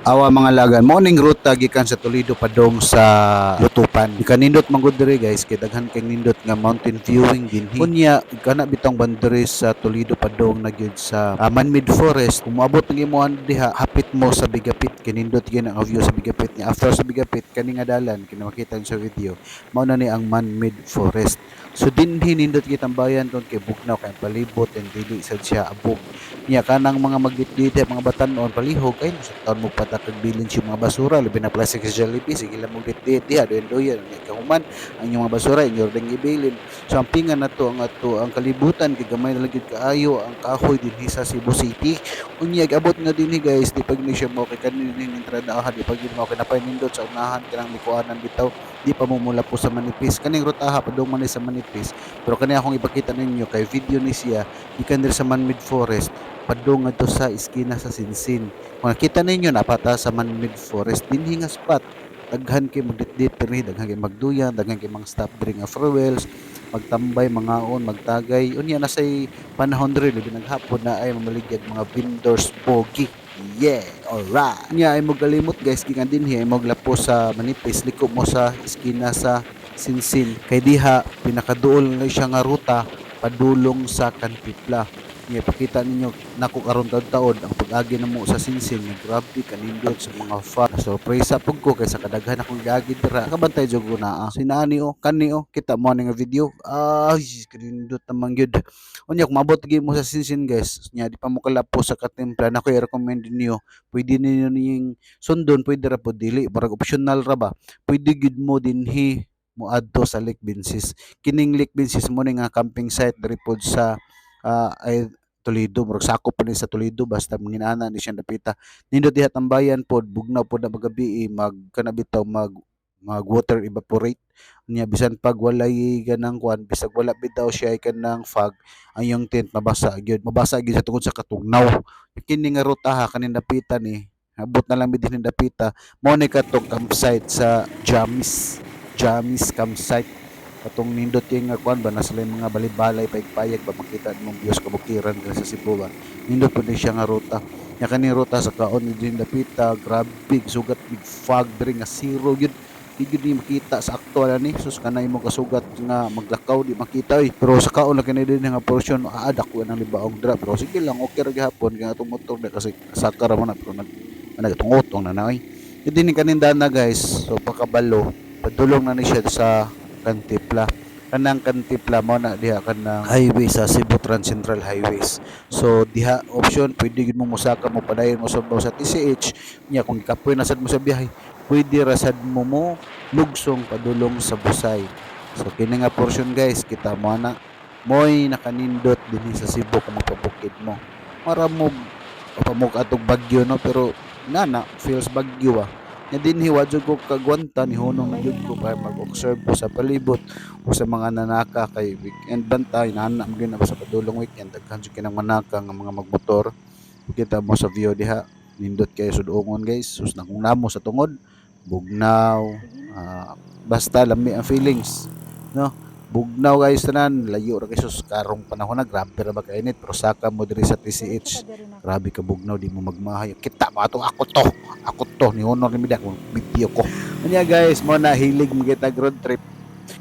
Awa mga lagan, morning ruta gikan sa Toledo padong sa Lutupan. Ikanindot man gud diri guys, kay daghan kay nindot nga mountain viewing dinhi. Kunya kana bitong bandere sa Toledo padong na gyud sa man-made forest. Kung moabot ng imuhan diha, hapit mo sa Bigapit, kinindot gyud ang view sa Bigapit niya. After sa Bigapit kani nga dalan kinamakita sa video, mao na ni ang man-made forest. So dinhi nindot kitang bayan kon kay bugnaw kay palibot and dili sad siya abog. Nya kanang mga magditdit mga batan-on palihog ay taon mo patakag bilin si mga basura labi na plastic sa Jollibee sige lang mo ditdit diha doyen ni kahuman ang inyong mga basura inyo ring ibilin. So ang pingan nato ang ato ang kalibutan kay gamay na lang gyud kaayo ang kahoy dinhi sa Cebu City. Unya abot nga dinhi guys di pag ni siya mo kay kanin entrada di pag mo kay napay nindot sa unahan kanang likuanan bitaw di pa mo mula po sa manipis kaning rutaha padung man ni sa manipis pero kani akong ipakita ninyo kay video ni siya ikan dir sa man-made forest padung adto sa iskina sa Sinsin. Kung nakita ninyo napata sa man-made forest dinhi nga spot. Daghan kay magditdit diri, daghan kay magduyan, daghan kay mga stop diri nga fuels, magtambay, mangaon, magtagay. Unya na say panahon diri labi naghapon na ay mamaligid mga vendors pogi. Yeah, alright. Nya ay mo galimot guys gikan dinhi ay mo lapo sa manipis liko mo sa iskina sa Sinsin. Kay diha pinakaduol na siya nga ruta padulong sa Kantipla. Nga ipakita ninyo nako karon taon ang pag-agi namo sa Sinsin nga grabe kanindot sa mga fan. Surprise pug ko kay sa kadaghan akong giagi dira. Kabantay jud ko na sinani kani kita mo nga video. Ay kanindot naman gyud. Unya kung mabot gyud mo sa Sinsin guys, nya di pa mo kalapo sa Katimpla nako i-recommend ninyo. Pwede ninyo ning sundon pwede ra pod dili, barag optional ra ba. Pwede gyud mo dinhi moadto sa Lake Binsis. Kining Lake Binsis mo ni nga camping site diri pod sa ay Toledo murag sakop pa ni sa Toledo basta manginana ni siya napita nindot diha tambayan pod bugnaw pod na magabi mag kana bitaw mag water evaporate niya bisan pag walay ganang kwan bisag wala bitaw siya ay kanang fog ang iyong tent mabasa gyud sa tungod sa katugnaw kini nga ruta ha kanin napita ni abot na lang mi din napita mo ni katong campsite sa Jamis campsite katong nindot yung nga kuan ba nasa mga balay-balay paigpayag ba makita mong views kabukiran diri sa Cebu ba nindot pud siya nga ruta nya kani ruta sa kaon ni din dapita grabe sugat big fog diri nga zero gyud di gyud ni makita sa aktual ani sus kanay mo kasugat nga maglakaw di makita pero sa kaon na kani din nga portion aadak ko nang libaog dra pero sige lang okay ra gihapon kay atong motor na kasi sakar man na pero nagatungotong na na hindi ni kaninda na guys so pakabalo padulong na ni siya sa Kantipla kanang Kantipla mo na diha kanang highway sa Cebu Trans Central Highways so diha option pwede gid mo musaka mo padayon mo sa TCH nya kung kapoy na sad mo sa biyahe pwede ra sad mo lugsong padulong sa Busay so kini nga portion guys kita mo na moy nakanindot dinhi sa Cebu kung magpabukid mo mara mo pamuk atog bagyo no pero nana feels bagyo nya dinhi wa jud ko kagwanta ni hunong na jud ko para mag-observe ko sa palibot o sa mga nanaka kay weekend bantay nana mo gyud na sa padulong weekend daghan jud kinang manaka nga mga magmotor kita mo sa view diha nindot kay sudongon guys sus na kung namo sa tungod bugnaw basta lami ang feelings no bugnaw guys tanan layo ra kay sus karong panahon na grabe ra ba kainit pero saka mo diri sa TCH grabe ka bugnaw di mo magmahay kita mo ato ako to ni honor ni mida kung video ko unya guys mo na hilig magita road trip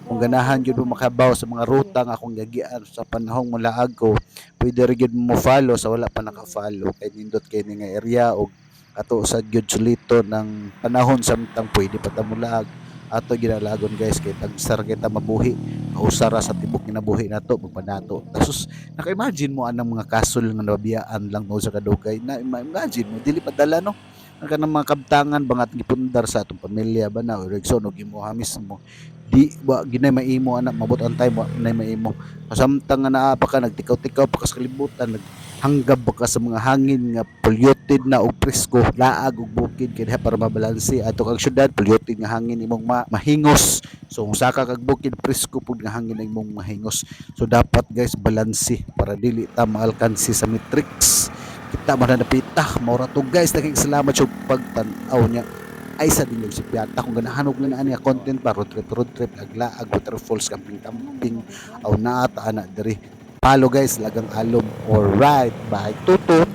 kung ganahan jud mo makabaw sa mga ruta nga akong gagian sa panahong mulaag ko pwede ra gyud mo follow sa wala pa naka-follow kay nindot kay ni nga area og ato sa gyud sulito ng panahon samtang pwede pa ta mulaag ato ginalagon guys kay tagsar kita mabuhi usara sa tibok kinabuhi nato magpanato tasus naka-imagine mo anang mga kasol nga nabiyaan lang mo sa kadugay na imagine mo dili padala no ang kanang mga kabtangan bangat gipundar sa atong pamilya ba na Regson og imo hamis mo di ba ginay maimo anak mabot ang time wa ginay maimo samtang nga naa pa ka nagtikaw-tikaw pa ka sa kalibutan hanggab ka sa mga hangin nga polluted na og presko laag og bukid kay para mabalanse ato kag syudad polluted nga hangin imong mahingos so usa ka kag bukid presko pud nga hangin imong mahingos so dapat guys balanse para dili ta maalkansi sa matrix kita man na napita maura to guys daghang salamat sa pagtan-aw niya ay sa dinyog si Piata kung ganahanog na niya content pa road trip aglaag waterfalls camping aw naata ana diri palo guys lagang alom alright bye tutut